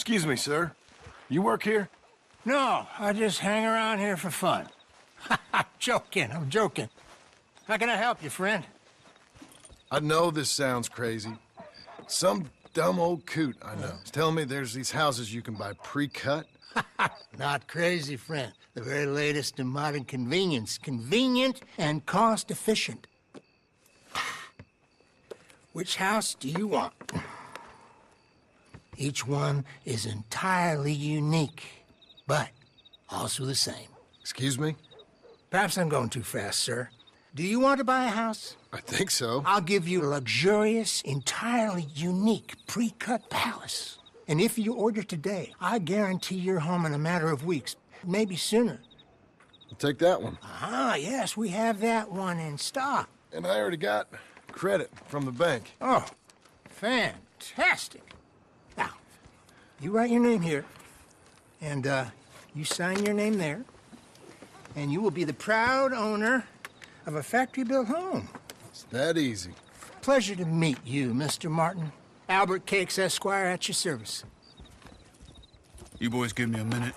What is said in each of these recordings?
Excuse me, sir. You work here? No, I just hang around here for fun. I'm joking. How can I help you, friend? I know this sounds crazy. Some dumb old coot I know is telling me there's these houses you can buy pre-cut. Not crazy, friend. The very latest in modern convenience. Convenient and cost-efficient. Which house do you want? Each one is entirely unique, but also the same. Excuse me? Perhaps I'm going too fast, sir. Do you want to buy a house? I think so. I'll give you a luxurious, entirely unique pre-cut palace. And if you order today, I guarantee you're home in a matter of weeks, maybe sooner. I'll take that one. Ah, yes, we have that one in stock. And I already got credit from the bank. Oh, fantastic. Now, you write your name here, and you sign your name there, and you will be the proud owner of a factory-built home. It's that easy. Pleasure to meet you, Mr. Martin. Albert Cakes, Esquire, at your service. You boys give me a minute.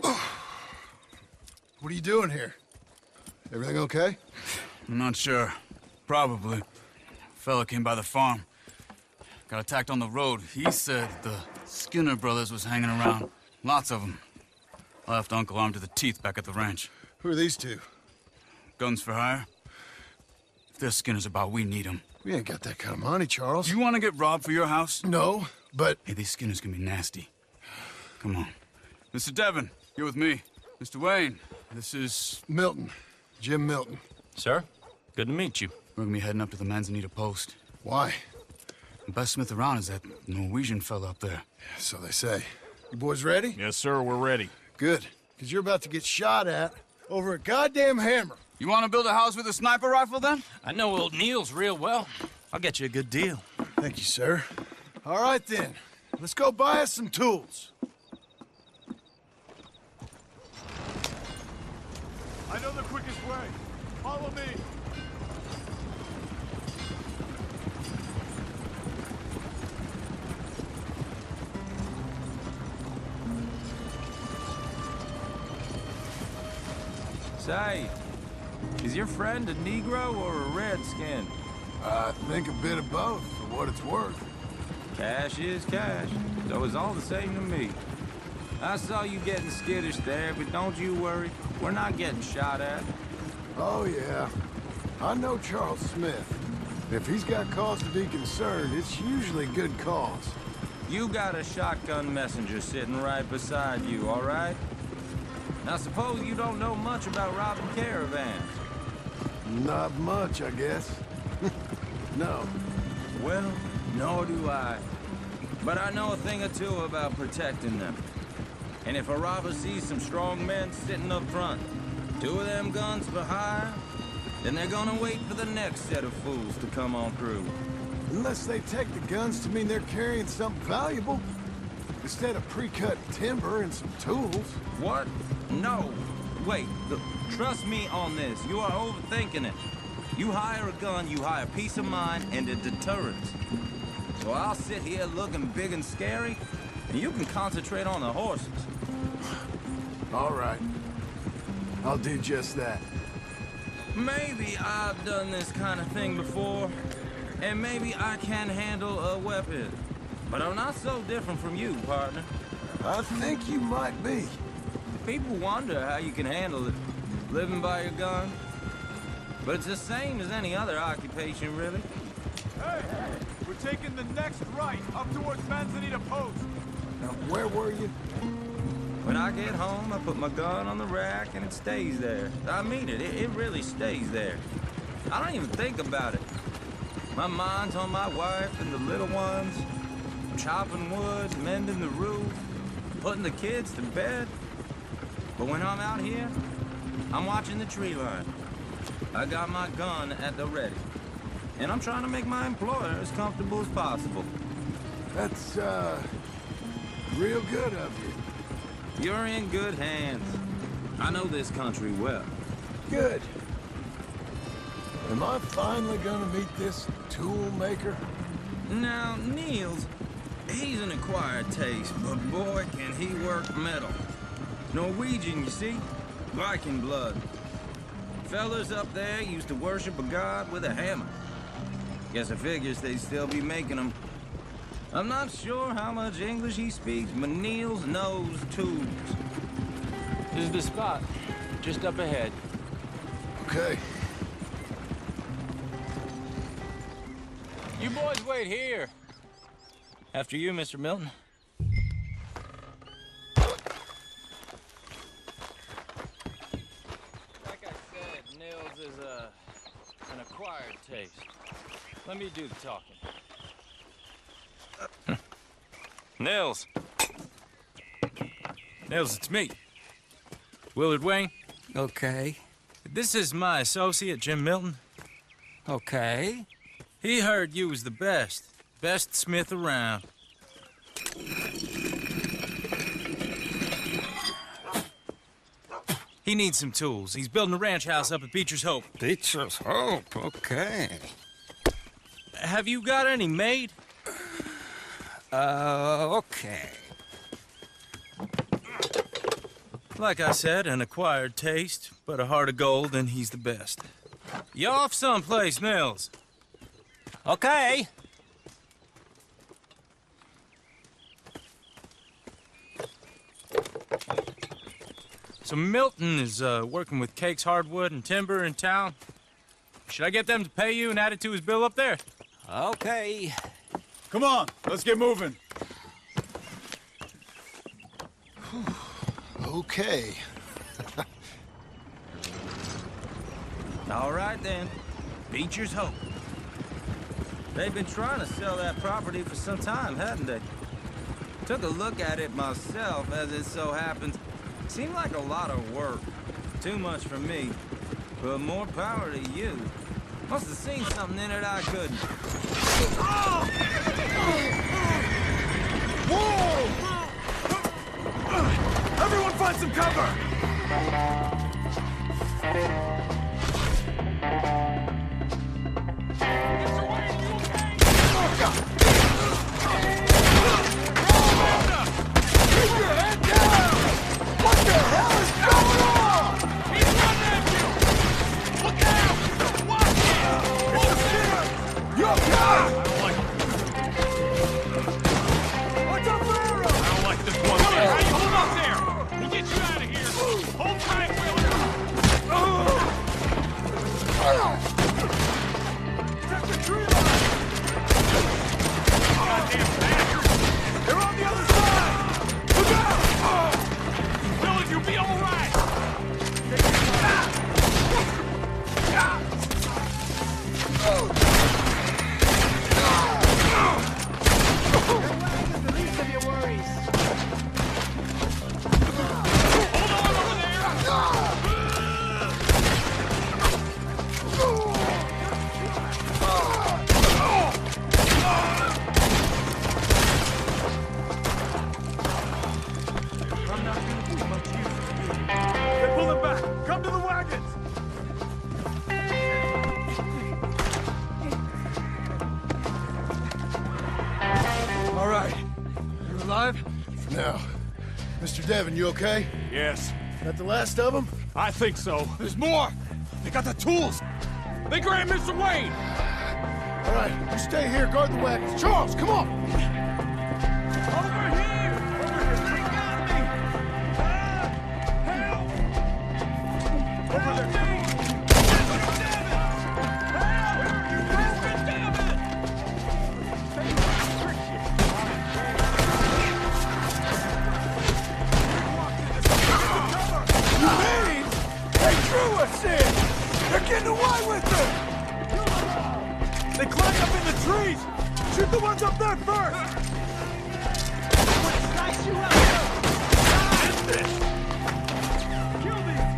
What are you doing here? Everything okay? I'm not sure. Probably. Fella came by the farm. Got attacked on the road. He said the Skinner brothers was hanging around. Lots of them. I left Uncle armed to the teeth back at the ranch. Who are these two? Guns for hire? If there's Skinners about, we need them. We ain't got that kind of money, Charles. You want to get robbed for your house? No, but... Hey, these Skinners can be nasty. Come on. Mr. Devon, you're with me. Mr. Wayne, this is... Milton. Jim Milton. Sir, good to meet you. We're gonna be heading up to the Manzanita post. Why? The best smith around is that Norwegian fella up there. So they say. You boys ready? Yes, sir, we're ready. Good. Because you're about to get shot at over a goddamn hammer. You want to build a house with a sniper rifle, then? I know old Neil's real well. I'll get you a good deal. Thank you, sir. All right, then. Let's go buy us some tools. I know the quickest way. Follow me. Say, is your friend a Negro or a Redskin? I think a bit of both, for what it's worth. Cash is cash, so it's all the same to me. I saw you getting skittish there, but don't you worry. We're not getting shot at. Oh, yeah. I know Charles Smith. If he's got cause to be concerned, it's usually good cause. You got a shotgun messenger sitting right beside you, all right? Now, suppose you don't know much about robbing caravans. Not much, I guess. No. Well, nor do I. But I know a thing or two about protecting them. And if a robber sees some strong men sitting up front, 2 of them guns for hire, then they're gonna wait for the next set of fools to come on through. Unless they take the guns to mean they're carrying something valuable. Instead of pre-cut timber and some tools. What? No. Wait, look, trust me on this. You are overthinking it. You hire a gun, you hire peace of mind and a deterrence. So I'll sit here looking big and scary, and you can concentrate on the horses. All right. I'll do just that. Maybe I've done this kind of thing before, and maybe I can handle a weapon. But I'm not so different from you, partner. I think you might be. People wonder how you can handle it, living by your gun. But it's the same as any other occupation, really. Hey, we're taking the next right, up towards Manzanita Post. Now, where were you? When I get home, I put my gun on the rack and it stays there. I mean it, it really stays there. I don't even think about it. My mind's on my wife and the little ones. Chopping wood, mending the roof, putting the kids to bed. But when I'm out here, I'm watching the tree line. I got my gun at the ready. And I'm trying to make my employer as comfortable as possible. That's, real good of you. You're in good hands. I know this country well. Good. Am I finally gonna meet this tool maker? Now, Niels, He's an acquired taste, but boy, can he work metal. Norwegian, you see? Viking blood. Fellas up there used to worship a god with a hammer. Guess I figures they'd still be making them. I'm not sure how much English he speaks, but Niels knows tools. This is the spot. Just up ahead. Okay. You boys wait here. After you, Mr. Milton. Like I said, Nils is an acquired taste. Let me do the talking. Nils. Nils, it's me. Willard Wayne. Okay. This is my associate, Jim Milton. Okay. He heard you was the best. Best smith around. He needs some tools. He's building a ranch house up at Beecher's Hope. Beecher's Hope, okay. Have you got any made? Okay. Like I said, an acquired taste, but a heart of gold, and he's the best. You off someplace, Nils? Okay. So Milton is working with Cake's Hardwood and Timber in town. Should I get them to pay you and add it to his bill up there? Okay. Come on, let's get moving. Okay. All right, then. Beecher's Hope. They've been trying to sell that property for some time, hadn't they? Took a look at it myself, as it so happens. Seemed like a lot of work. Too much for me. But more power to you. Must have seen something in it I couldn't. Whoa! Everyone find some cover! Now, Mr. Devon, you okay? Yes, That the last of them? I think so. There's more! They got the tools! They grabbed Mr. Wayne! All right, you stay here, guard the wagons. Charles, come on! Over here! They got me! Help! Over there! They're getting away with it! They climbed up in the trees! Shoot the ones up there first! Slice you out! End this! Kill these!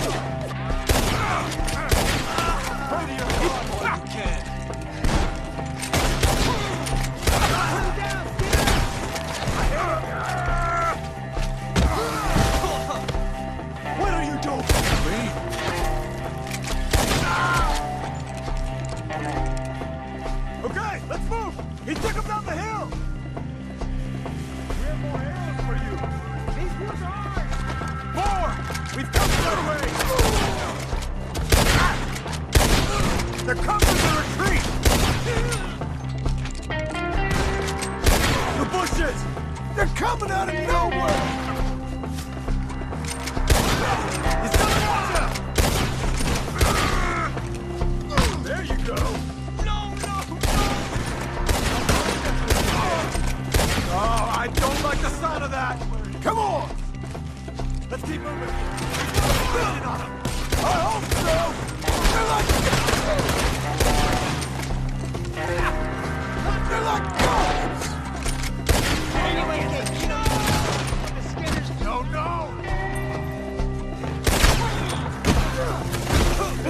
Pray to your God while you can! Put it down, What are you doing? Okay, let's move! He took him down the hill!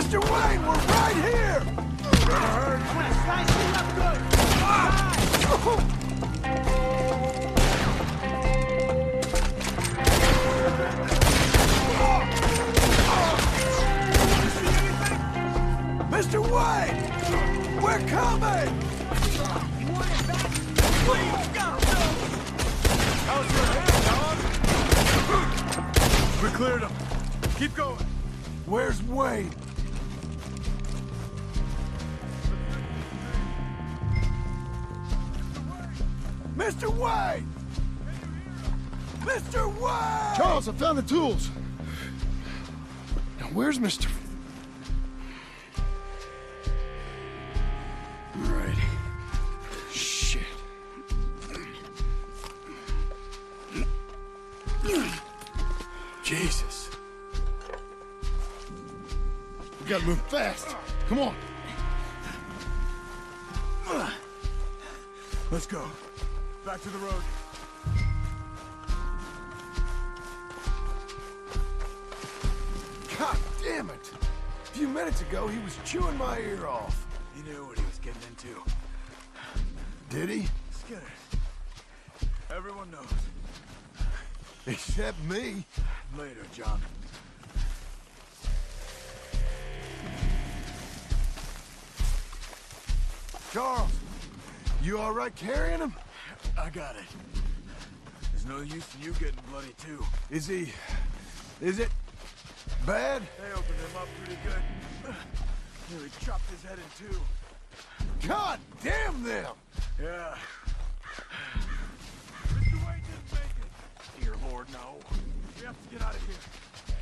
Mr. Wayne, we're right here! I'm gonna slice you up good! Mr. Wayne! We're coming! You want it back? Please, God, no! How's your head, dog? We cleared him. Keep going. Where's Wayne? Mr. Wayne! Mr. Wayne! Charles, I found the tools. Now, where's Mr. Right. Shit. Jesus. We gotta move fast. Come on. Let's go. Back to the road. God damn it! A few minutes ago, he was chewing my ear off. He knew what he was getting into. Did he? Skinner. Everyone knows. Except me. Later, John. Charles, you all right carrying him? I got it. There's no use in you getting bloody, too. Is it bad? They opened him up pretty good. Nearly chopped his head in two. God damn them! Yeah. Mr. Wayne didn't make it. Dear Lord, no. We have to get out of here.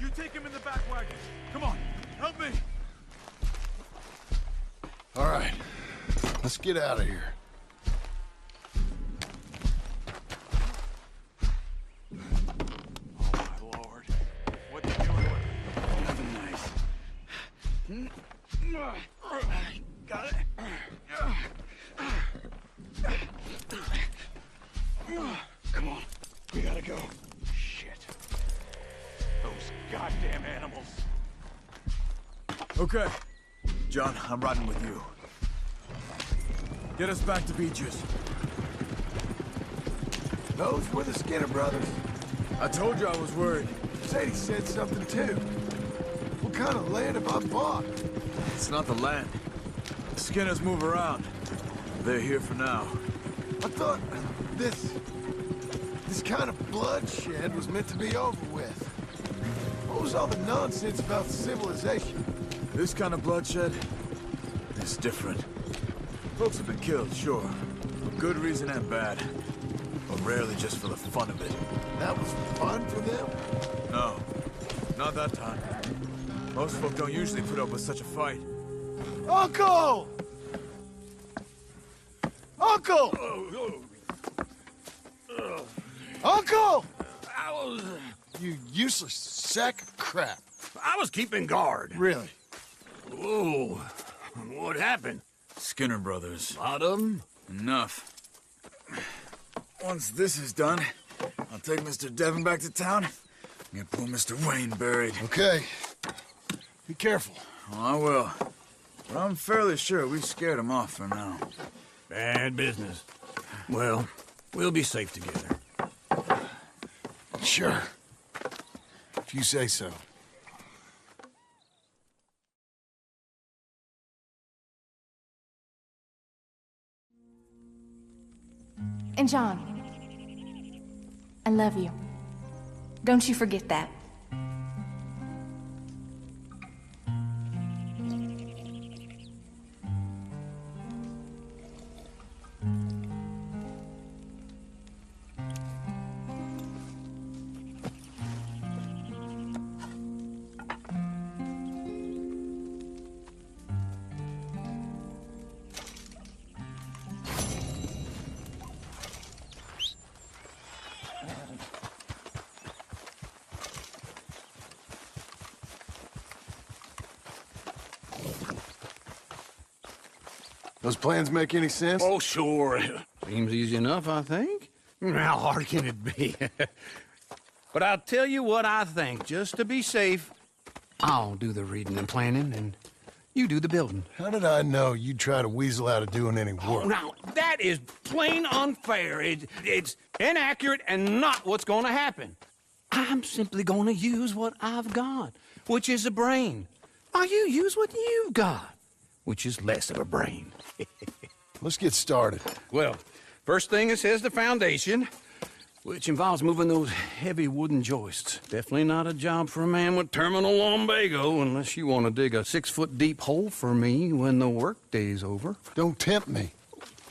You take him in the back wagon. Come on, help me. All right, let's get out of here. Oh, my Lord. What you doing with nothing nice. Got it? Come on. We gotta go. Shit. Those goddamn animals. Okay. John, I'm riding with you. Get us back to Beecher's. Those were the Skinner brothers. I told you I was worried. Sadie said something too. What kind of land have I bought? It's not the land. The Skinners move around. They're here for now. I thought this kind of bloodshed was meant to be over with. What was all the nonsense about civilization? This kind of bloodshed is different. Folks have been killed, sure. For good reason and bad. But rarely just for the fun of it. That was fun for them? No, not that time. Most folk don't usually put up with such a fight. Uncle! Uncle! Uncle! You useless sack of crap. I was keeping guard. Really? Whoa. What happened? Skinner brothers. Lot of them? Enough. Once this is done, I'll take Mr. Devon back to town and get poor Mr. Wayne buried. Okay. Be careful. Oh, I will. But I'm fairly sure we've scared him off for now. Bad business. Well, we'll be safe together. Sure. If you say so. And John, I love you. Don't you forget that. Those plans make any sense? Oh, sure. Seems easy enough, I think. How hard can it be? But I'll tell you what I think. Just to be safe, I'll do the reading and planning, and You do the building. How did I know you'd try to weasel out of doing any work? Now, that is plain unfair. It's inaccurate and not what's going to happen. I'm simply going to use what I've got, which is a brain. While you use what you've got, which is less of a brain. Let's get started. Well, first thing it says the foundation, which involves moving those heavy wooden joists. Definitely not a job for a man with terminal lumbago unless you want to dig a 6-foot deep hole for me when the workday's over. Don't tempt me.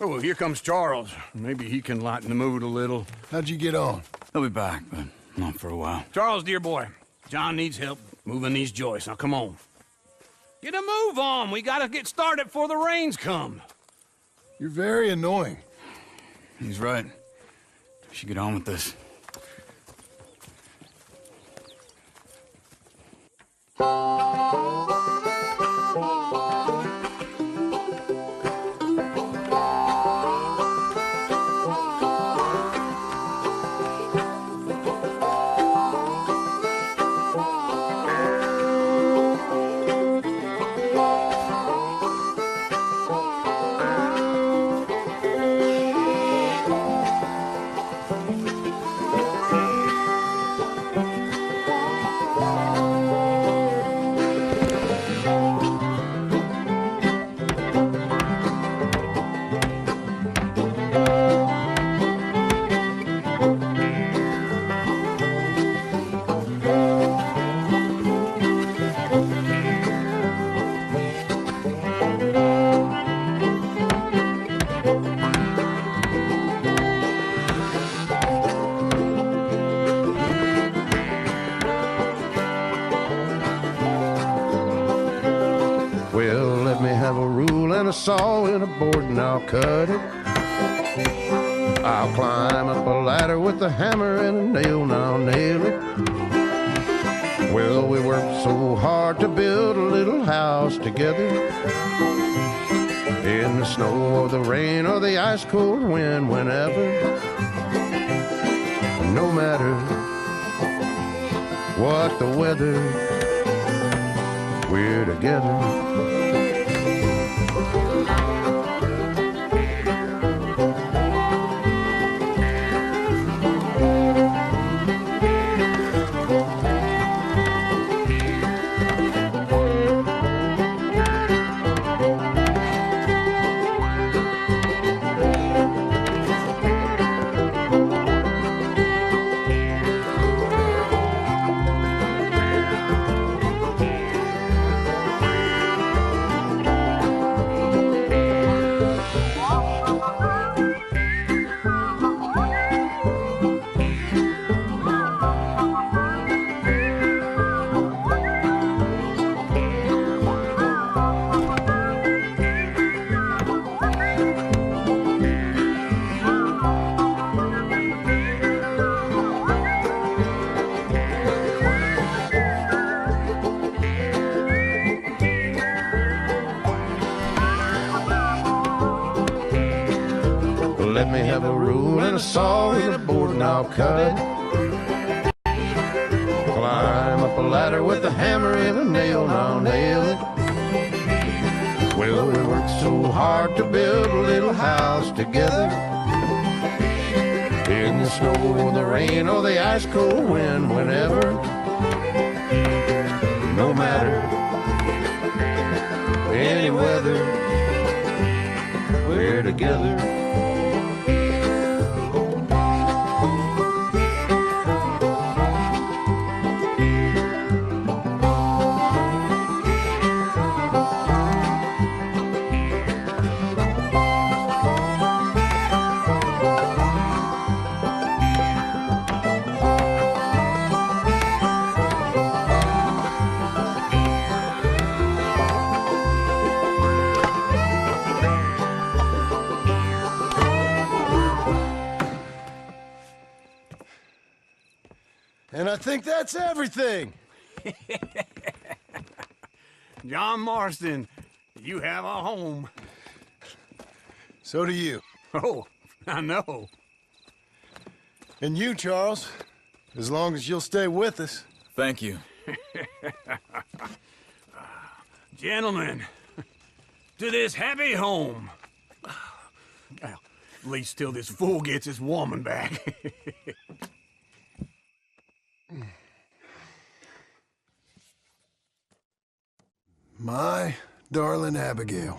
Oh, here comes Charles. Maybe he can lighten the mood a little. How'd you get on? He'll be back, but not for a while. Charles, dear boy, John needs help moving these joists. Now, come on. Get a move on. We gotta get started before the rains come. You're very annoying. He's right. We should get on with this. Saw and a board and I'll cut it. I'll climb up a ladder with a hammer and a nail and I'll nail it. Well, we worked so hard to build a little house together. In the snow or the rain or the ice cold wind, whenever. No matter what the weather, we're together. Let me have a rule and a saw and a board and I'll cut. Climb up a ladder with a hammer and a nail and I'll nail it. Well, we worked so hard to build a little house together. In the snow or the rain or the ice cold wind, whenever. No matter any weather, we're together. And I think that's everything. John Marston, you have a home. So do you. Oh, I know. And you, Charles, as long as you'll stay with us. Thank you. Gentlemen, to this happy home. Well, at least till this fool gets his woman back. My darling Abigail,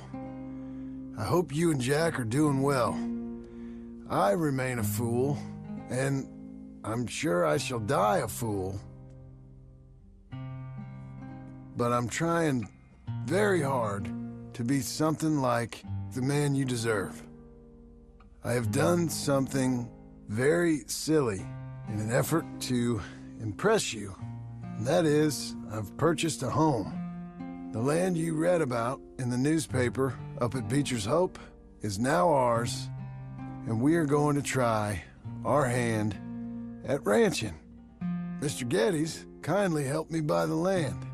I hope you and Jack are doing well. I remain a fool, and I'm sure I shall die a fool. But I'm trying very hard to be something like the man you deserve. I have done something very silly in an effort to impress you, and that is, I've purchased a home. The land you read about in the newspaper up at Beecher's Hope is now ours, and we are going to try our hand at ranching. Mr. Geddes kindly helped me buy the land.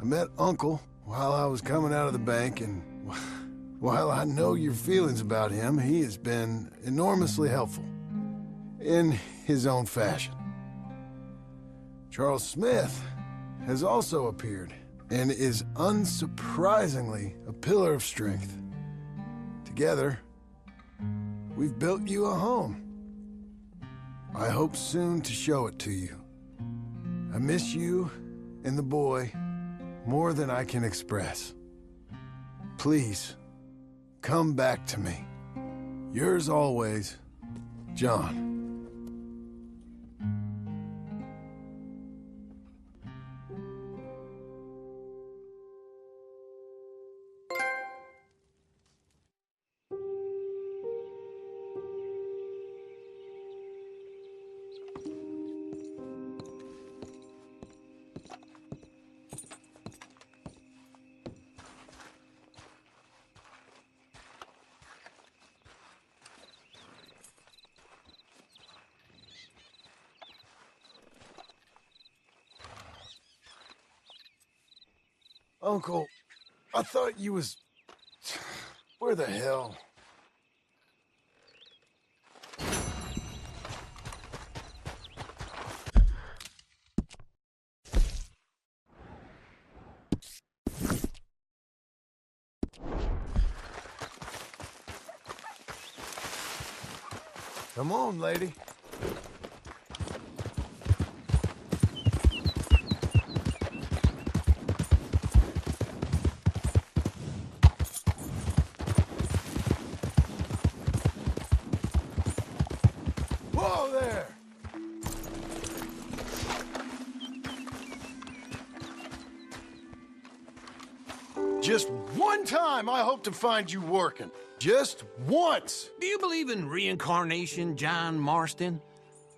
I met Uncle while I was coming out of the bank, and while I know your feelings about him, he has been enormously helpful in his own fashion. Charles Smith has also appeared and is unsurprisingly a pillar of strength. Together, we've built you a home. I hope soon to show it to you. I miss you and the boy more than I can express. Please, come back to me. Yours always, John. Uncle, I thought you was... Where the hell? Come on, lady. Whoa there! Just one time I hope to find you working. Just once. Do you believe in reincarnation, John Marston?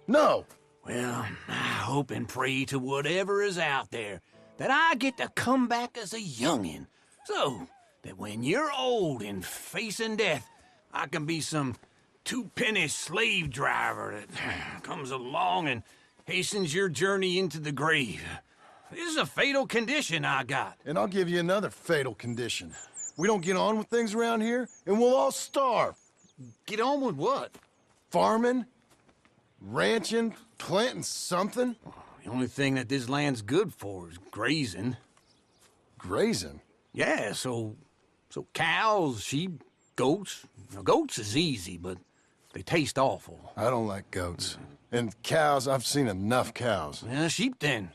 No. Well, I hope and pray to whatever is out there that I get to come back as a youngin', so that when you're old and facing death, I can be some two-penny slave driver that comes along and hastens your journey into the grave. This is a fatal condition I got. And I'll give you another fatal condition. We don't get on with things around here, and we'll all starve. Get on with what? Farming, ranching, planting something. The only thing that this land's good for is grazing. Grazing? Yeah, so cows, sheep, goats. Now, goats is easy, but they taste awful. I don't like goats. And cows, I've seen enough cows. Yeah, sheep then.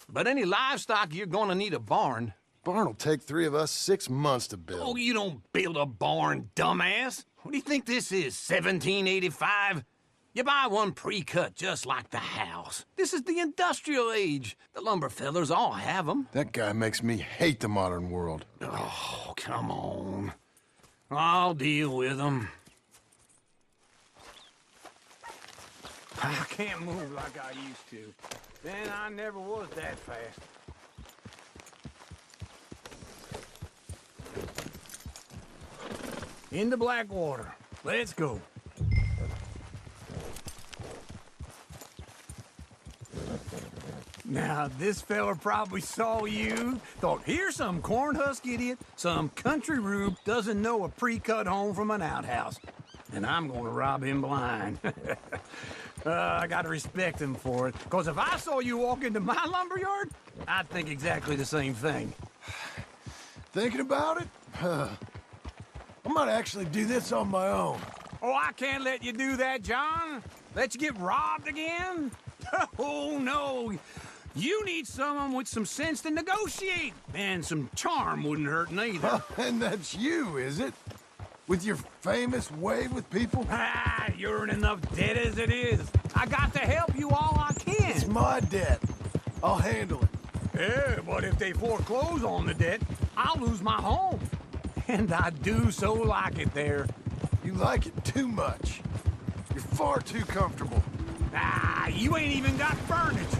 But any livestock, you're gonna need a barn. Barn will take 3 of us 6 months to build. Oh, you don't build a barn, dumbass. What do you think this is, 1785? You buy one pre-cut just like the house. This is the industrial age. The lumber fellers all have them. That guy makes me hate the modern world. Oh, come on. I'll deal with them. I can't move like I used to. Then I never was that fast. Into Blackwater. Let's go. Now, this fella probably saw you, thought, here's some cornhusk idiot, some country rube doesn't know a pre-cut home from an outhouse. And I'm gonna rob him blind. I gotta respect him for it, because if I saw you walk into my lumberyard, I'd think exactly the same thing. Thinking about it? I might actually do this on my own. Oh, I can't let you do that, John. Let you get robbed again? Oh, no. You need someone with some sense to negotiate. And some charm wouldn't hurt neither. And that's you, is it? With your famous way with people? Ah, you're in enough debt as it is. I got to help you all I can. It's my debt. I'll handle it. Yeah, but if they foreclose on the debt, I'll lose my home. And I do so like it there. You like it too much. You're far too comfortable. Ah, you ain't even got furniture.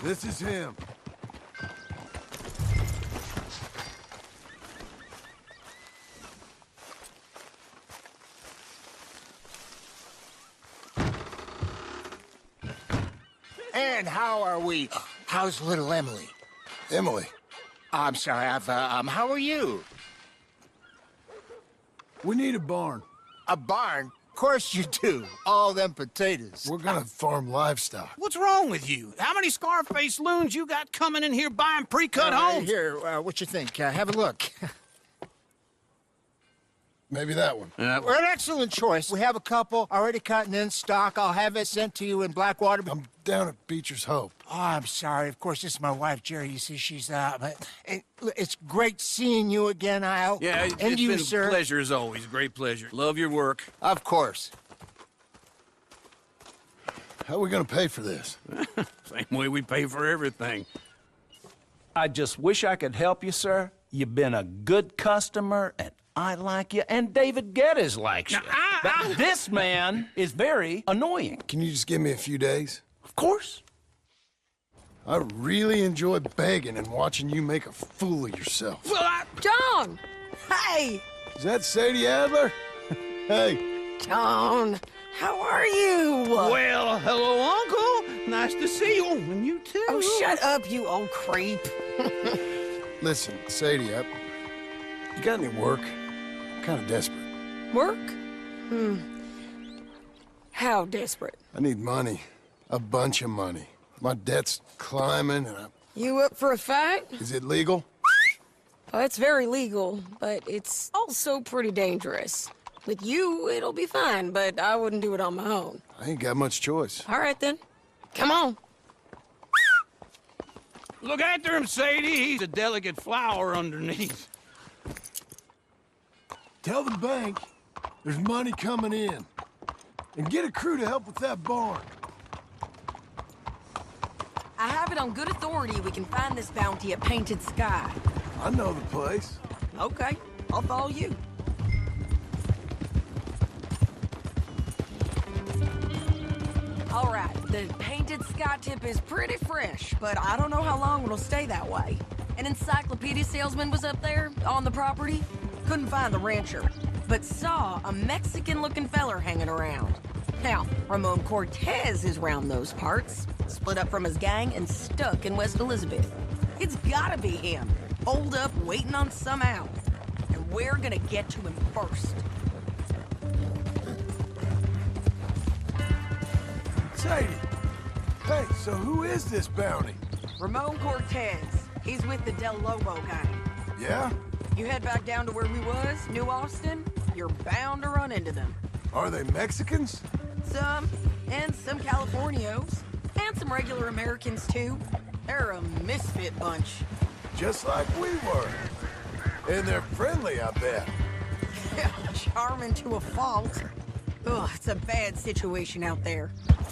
This is him. And how are we? How's little Emily? Emily. I'm sorry, how are you? We need a barn. A barn? Of course you do. All them potatoes. We're gonna farm livestock. What's wrong with you? How many Scarface loons you got coming in here buying pre-cut homes? Here, what you think? Have a look. Maybe that one. We're an excellent choice. We have a couple already cut and in stock. I'll have it sent to you in Blackwater. I'm down at Beecher's Hope. Oh, I'm sorry. Of course, this is my wife, Jerry. You see, she's it's great seeing you again, Al. Yeah, and it's you, been sir. a pleasure as always. Great pleasure. Love your work. Of course. How are we gonna pay for this? Same way we pay for everything. I just wish I could help you, sir. You've been a good customer, and I like you, and David Geddes likes you. But this man is very annoying. Can you just give me a few days? Of course. I really enjoy begging and watching you make a fool of yourself. Well, John! Hey! Is that Sadie Adler? Hey. John, how are you? Well, hello, Uncle. Nice to see you. And you too. Oh, shut up, you old creep. Listen, Sadie, you got any work? I'm kind of desperate. Work? How desperate? I need money. A bunch of money. My debt's climbing and You up for a fight? Is it legal? Oh, it's very legal, but it's also pretty dangerous. With you, it'll be fine, but I wouldn't do it on my own. I ain't got much choice. All right, then. Come on. Look after him, Sadie. He's a delicate flower underneath. Tell the bank there's money coming in. And get a crew to help with that barn. I have it on good authority we can find this bounty at Painted Sky. I know the place. Okay, I'll follow you. All right, the Painted Sky tip is pretty fresh, but I don't know how long it'll stay that way. An encyclopedia salesman was up there on the property. Couldn't find the rancher, but saw a Mexican-looking feller hanging around. Now, Ramon Cortez is round those parts, split up from his gang and stuck in West Elizabeth. It's gotta be him, holed up waiting on some out. And we're gonna get to him first. Sadie! Hey, so who is this bounty? Ramon Cortez. He's with the Del Lobo gang. Yeah? You head back down to where we was, New Austin, you're bound to run into them. Are they Mexicans? Some, and some Californios, and some regular Americans too. They're a misfit bunch. Just like we were. And they're friendly, I bet. Yeah, charming to a fault. Ugh, it's a bad situation out there.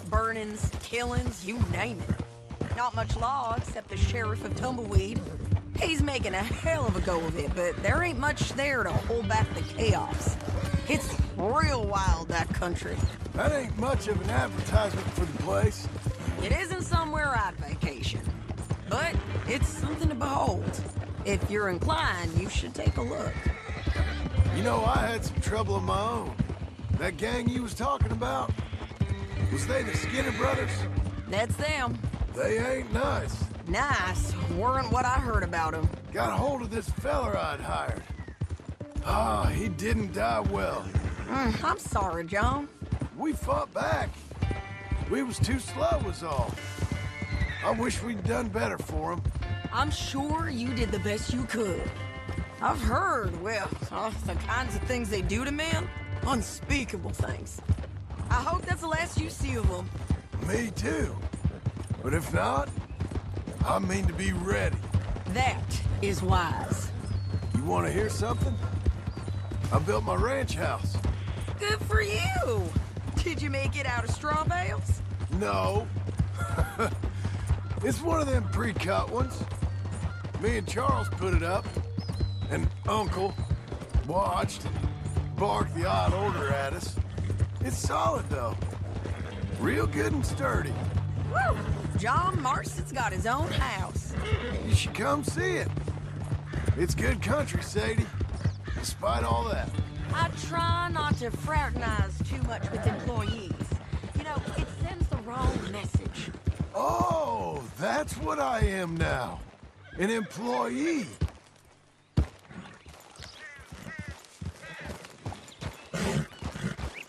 Burnings, killings, you name it. Not much law except the sheriff of Tumbleweed. He's making a hell of a go of it, but there ain't much there to hold back the chaos. It's real wild, that country. That ain't much of an advertisement for the place. It isn't somewhere I'd vacation, but it's something to behold. If you're inclined, you should take a look. You know, I had some trouble of my own. That gang you was talking about, was they the Skinner brothers? That's them. They ain't nice. Nice weren't what I heard about them. Got a hold of this feller I'd hired. Ah, he didn't die well. I'm sorry, John. We fought back. We was too slow was all. I wish we'd done better for him. I'm sure you did the best you could. I've heard, well, the kinds of things they do to men. Unspeakable things. I hope that's the last you see of them. Me too. But if not, I mean to be ready. That is wise. You want to hear something? I built my ranch house. Good for you. Did you make it out of straw bales? No. It's one of them pre-cut ones. Me and Charles put it up, and Uncle watched and barked the odd order at us. It's solid, though. Real good and sturdy. Woo! John Marston's got his own house. You should come see it. It's good country, Sadie. Despite all that. I try not to fraternize too much with employees. You know, it sends the wrong message. Oh, that's what I am now. An employee.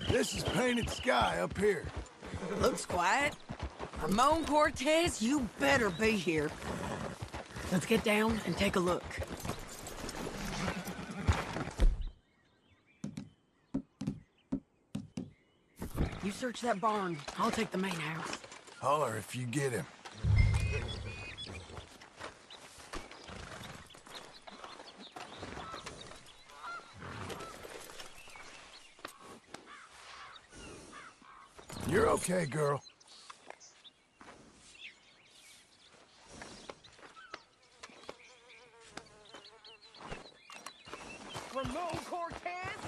This is Painted Sky up here. Looks quiet. Ramon Cortez, you better be here. Let's get down and take a look. You search that barn. I'll take the main house. Holler if you get him. You're okay, girl. Ramon Cortez,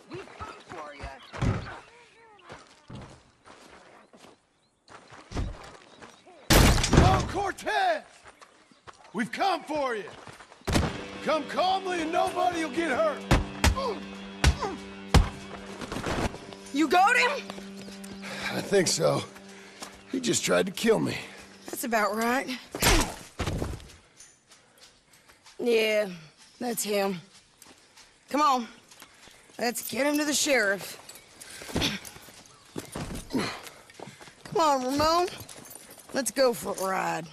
we've come for you. Ramon Cortez! We've come for you. Come calmly and nobody will get hurt. You got him? I think so. He just tried to kill me. That's about right. Yeah, that's him. Come on. Let's get him to the sheriff. Come on, Ramon. Let's go for a ride.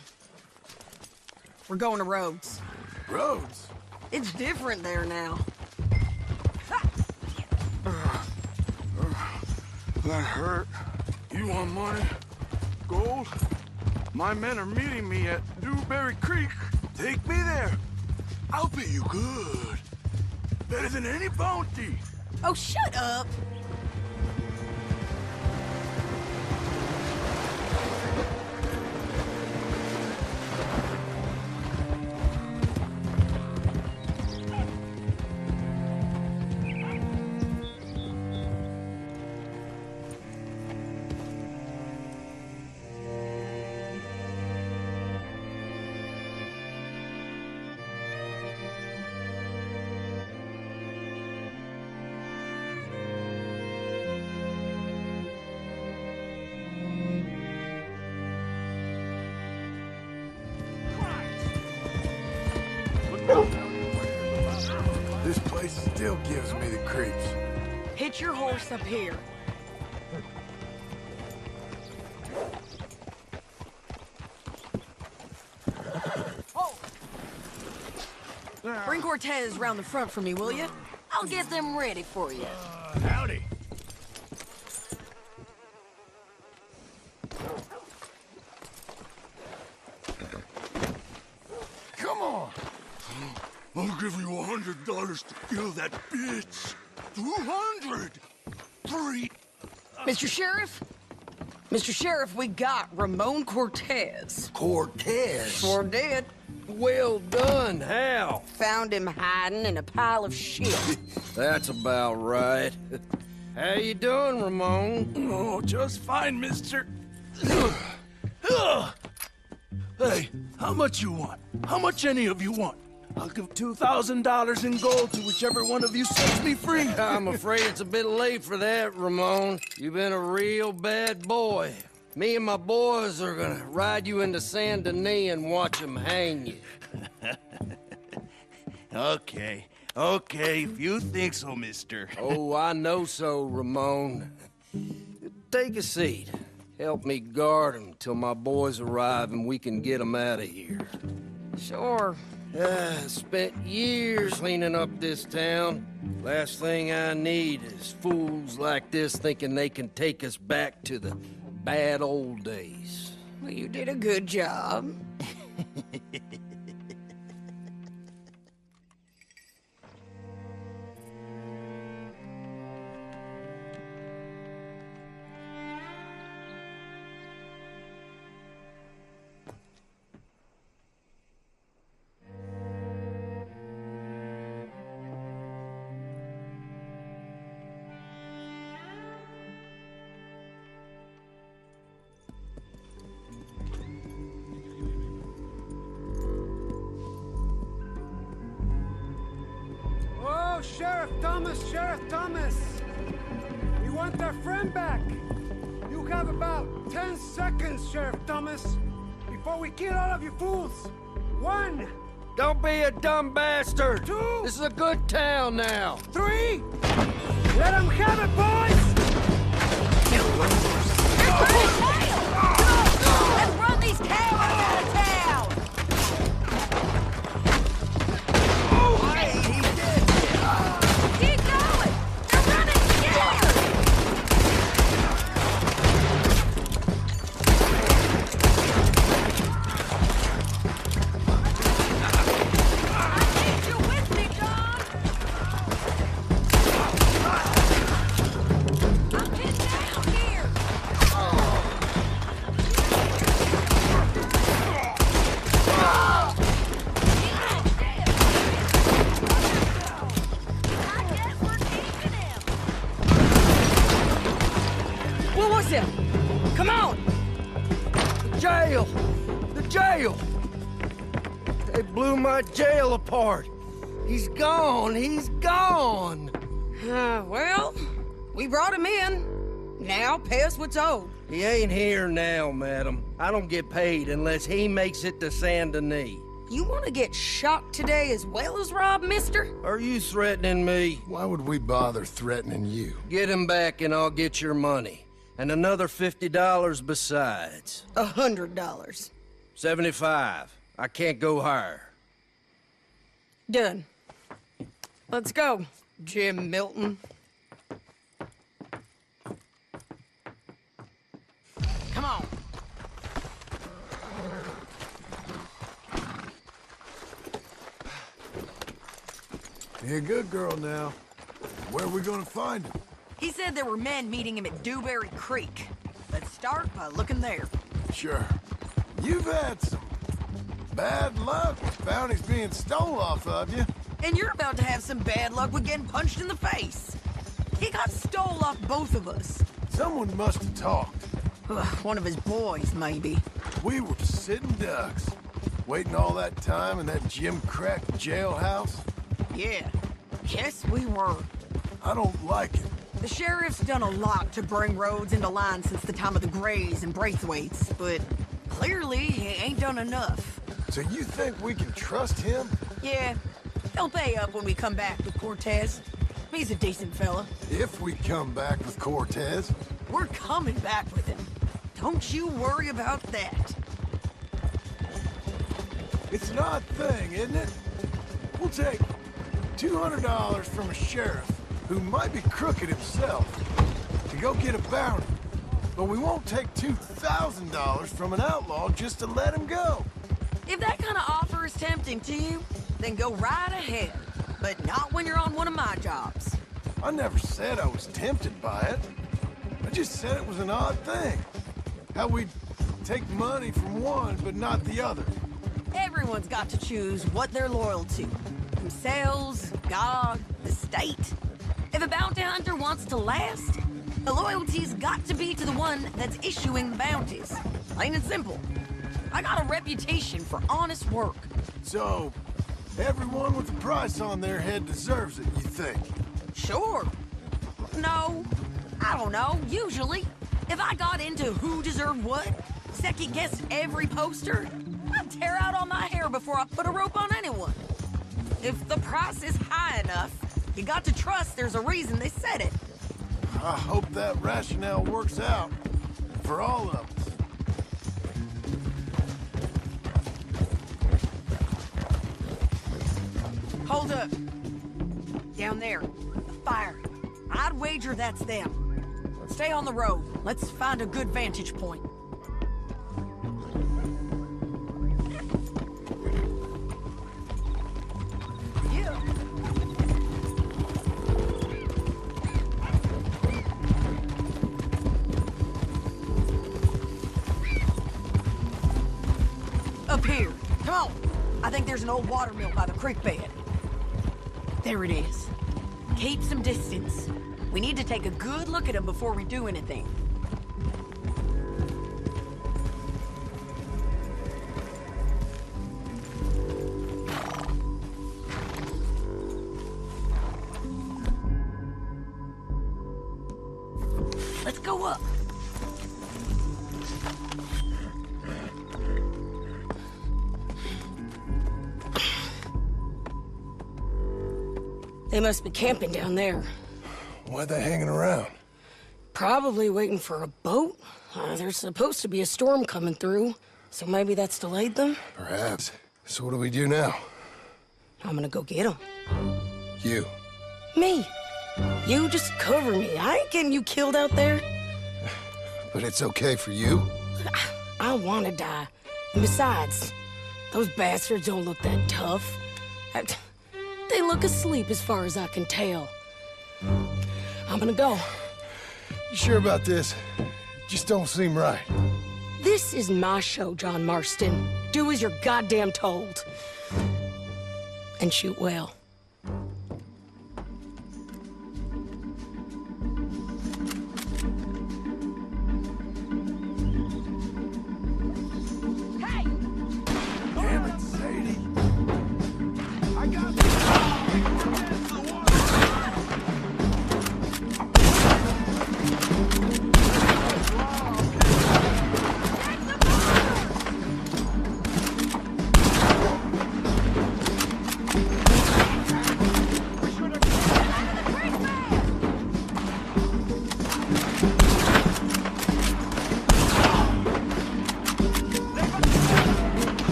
We're going to Rhodes. Rhodes? It's different there now. That hurt. You want money? Gold? My men are meeting me at Dewberry Creek. Take me there. I'll pay you good. Better than any bounty. Oh, shut up. This place still gives me the creeps. Hitch your horse up here. Bring Cortez round the front for me, will you? I'll get them ready for you. Howdy. Come on. I'll give you $100 to kill that bitch. 200. 3. Mr. Sheriff? Mr. Sheriff, we got Ramon Cortez. Cortez? Sure did. Well done, Hal. Found him hiding in a pile of shit. That's about right. How you doing, Ramon? Oh, just fine, mister. Hey, how much you want? How much any of you want? I'll give $2,000 in gold to whichever one of you sets me free. I'm afraid it's a bit late for that, Ramon. You've been a real bad boy. Me and my boys are gonna ride you into Saint Denis and watch them hang you. Okay, if you think so, mister. Oh, I know so, Ramon. Take a seat. Help me guard them till my boys arrive and we can get them out of here. Sure. Spent years cleaning up this town. Last thing I need is fools like this thinking they can take us back to the bad old days. Well, you did a good job. Oh, Sheriff Thomas! We want our friend back! You have about 10 seconds, Sheriff Thomas, before we kill all of you fools! 1! Don't be a dumb bastard! 2! This is a good town now! 3! Let them have it, boys! Let's run these cowards out of town! Keep going! They're running scared! I need you with me, John! I'm pinned down here! What was it? Come on! Jail! The jail! They blew my jail apart! He's gone! He's gone! Well, we brought him in. Now pay us what's owed. He ain't here now, madam. I don't get paid unless he makes it to Saint Denis. You want to get shot today as well as robbed, mister? Are you threatening me? Why would we bother threatening you? Get him back and I'll get your money. And another $50 besides. $100. 75. I can't go higher. Done. Let's go, Jim Milton. Come on. Be a good girl now. Where are we gonna find him? He said there were men meeting him at Dewberry Creek. Let's start by looking there. Sure. You've had some bad luck with bounties being stole off of you. And you're about to have some bad luck with getting punched in the face. He got stole off both of us. Someone must have talked. One of his boys, maybe. We were sitting ducks, waiting all that time in that gim-crack jailhouse. Yeah, yes we were. I don't like it. The sheriff's done a lot to bring roads into line since the time of the Grays and Braithwaites, but clearly he ain't done enough. So you think we can trust him? Yeah, he'll pay up when we come back with Cortez. He's a decent fella. If we come back with Cortez. We're coming back with him. Don't you worry about that. It's an odd thing, isn't it? We'll take $200 from a sheriff who might be crooked himself to go get a bounty. But we won't take $2,000 from an outlaw just to let him go. If that kind of offer is tempting to you, then go right ahead. But not when you're on one of my jobs. I never said I was tempted by it. I just said it was an odd thing. How we'd take money from one, but not the other. Everyone's got to choose what they're loyal to. Themselves, God, the state. If a bounty hunter wants to last, the loyalty's got to be to the one that's issuing the bounties. Plain and simple. I got a reputation for honest work. So, everyone with a price on their head deserves it, you think? Sure. No, I don't know, usually. If I got into who deserved what, second-guessed every poster, I'd tear out all my hair before I put a rope on anyone. If the price is high enough, you got to trust there's a reason they said it. I hope that rationale works out for all of us. Hold up. Down there, the fire. I'd wager that's them. Stay on the road. Let's find a good vantage point. Yeah. Up here. Come on. I think there's an old water mill by the creek bed. There it is. Keep some distance. We need to take a good look at him before we do anything. Let's go up. They must be camping down there. Why are they hanging around? Probably waiting for a boat. There's supposed to be a storm coming through, so maybe that's delayed them? Perhaps. So what do we do now? I'm gonna go get them. You. Me. You just cover me. I ain't getting you killed out there. But it's okay for you? I don't want to die. And besides, those bastards don't look that tough. They look asleep as far as I can tell. I'm gonna go. You sure about this? Just don't seem right. This is my show, John Marston. Do as you're goddamn told. And shoot well. Hey! Damn it, Sadie. I got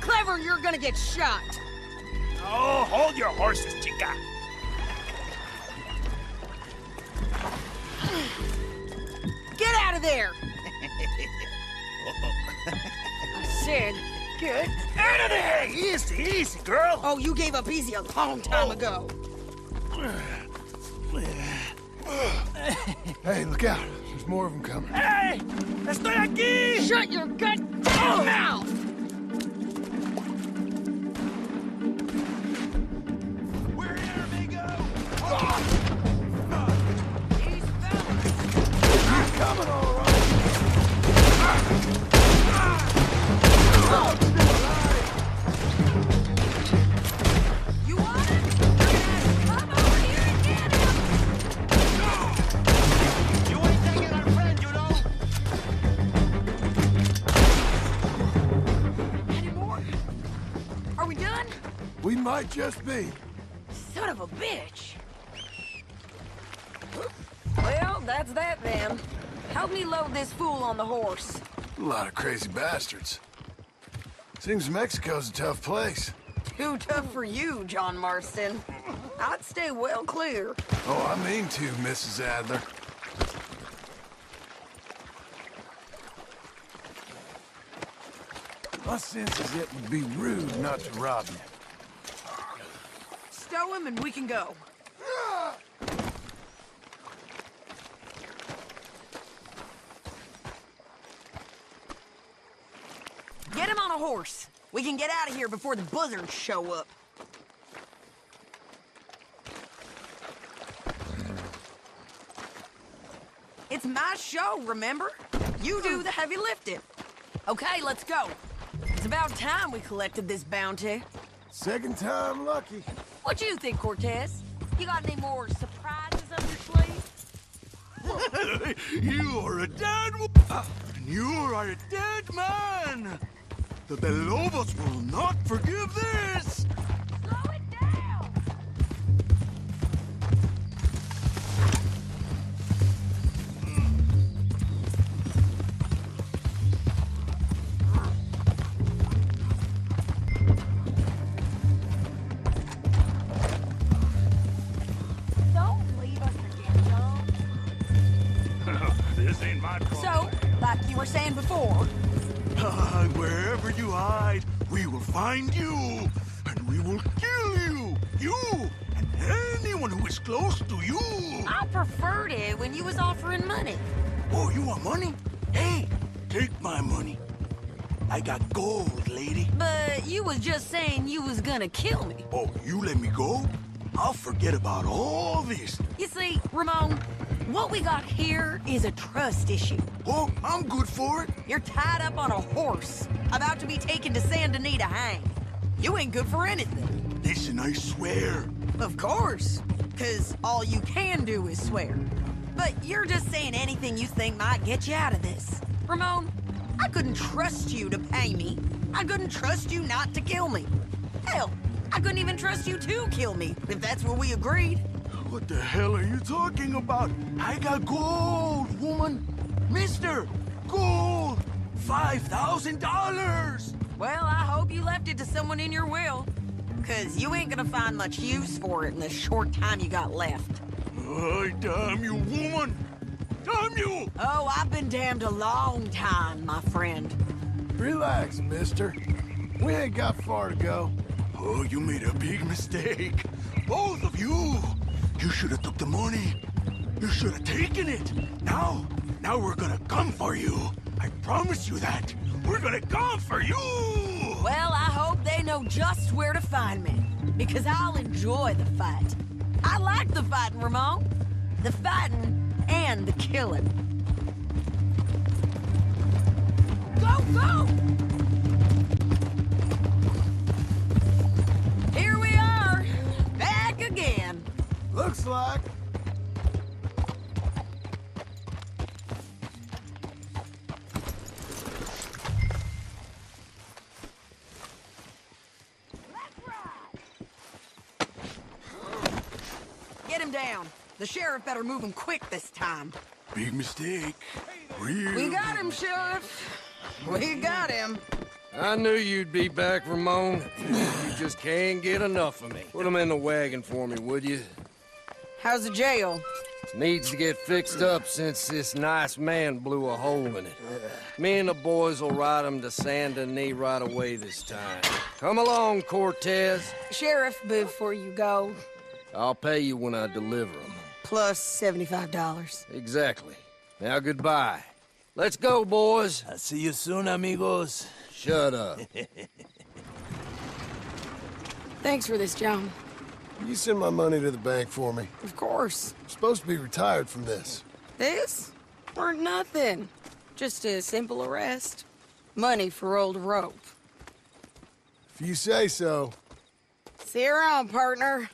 clever, you're gonna get shot. Oh, hold your horses, chica. Get out of there! I said, get out of there! Easy, easy, girl. Oh, you gave up easy a long time ago. Hey, look out. There's more of them coming. Hey! Estoy aquí! Shut your goddamn mouth! We're here, amigo! These fellas. He's coming, all right. You want it? Come over here and get him! You ain't taking our friend, you know. Any more? Are we done? We might just be. Son of a bitch. Well, that's that then. Help me load this fool on the horse. A lot of crazy bastards. Seems Mexico's a tough place. Too tough for you, John Marston. I'd stay well clear. Oh, I mean to, Mrs. Adler. My sense is it would be rude not to rob you. Stow him and we can go. Get him on a horse. We can get out of here before the buzzards show up. It's my show, remember? You do the heavy lifting. Okay, let's go. It's about time we collected this bounty. Second time lucky. What you think, Cortez? You got any more surprises up your sleeve? You are a dead you are a dead man! The Lobos will not forgive this! Slow it down! Don't leave us again, John. This ain't my problem. So, like you were saying before, Wherever you hide, we will find you, and we will kill you! You, and anyone who is close to you! I preferred it when you was offering money. Oh, you want money? Hey, take my money. I got gold, lady. But you was just saying you was gonna kill me. Oh, you let me go? I'll forget about all this. You see, Ramon, what we got here is a trust issue. Oh, I'm good for it. You're tied up on a horse, about to be taken to San Denis to hang. You ain't good for anything. Listen, I swear. Of course, because all you can do is swear. But you're just saying anything you think might get you out of this. Ramon, I couldn't trust you to pay me. I couldn't trust you not to kill me. Hell, I couldn't even trust you to kill me, if that's what we agreed. What the hell are you talking about? I got gold, woman. Mister, gold. $5,000. Well, I hope you left it to someone in your will. Because you ain't gonna find much use for it in the short time you got left. Oh, damn you, woman. Damn you! Oh, I've been damned a long time, my friend. Relax, mister. We ain't got far to go. Oh, you made a big mistake. Both of you. You should have took the money. You should have taken it. Now we're gonna come for you. I promise you that. We're gonna come for you! Well, I hope they know just where to find me. Because I'll enjoy the fight. I like the fighting, Ramon. The fighting and the killing. Go, go! Here we are, back again. Looks like. Get him down. The sheriff better move him quick this time. Big mistake. Real We got him, Sheriff. We got him. I knew you'd be back, Ramon. You just can't get enough of me. Put him in the wagon for me, would you? How's the jail? Needs to get fixed up since this nice man blew a hole in it. Me and the boys will ride him to Saint Denis right away this time. Come along, Cortez. Sheriff, before you go, I'll pay you when I deliver him. plus $75. Exactly. Now goodbye. Let's go, boys. I'll see you soon, amigos. Shut up. Thanks for this, John. You send my money to the bank for me. Of course. I'm supposed to be retired from this. This? Weren't nothing. Just a simple arrest. Money for old rope. If you say so. See you around, partner.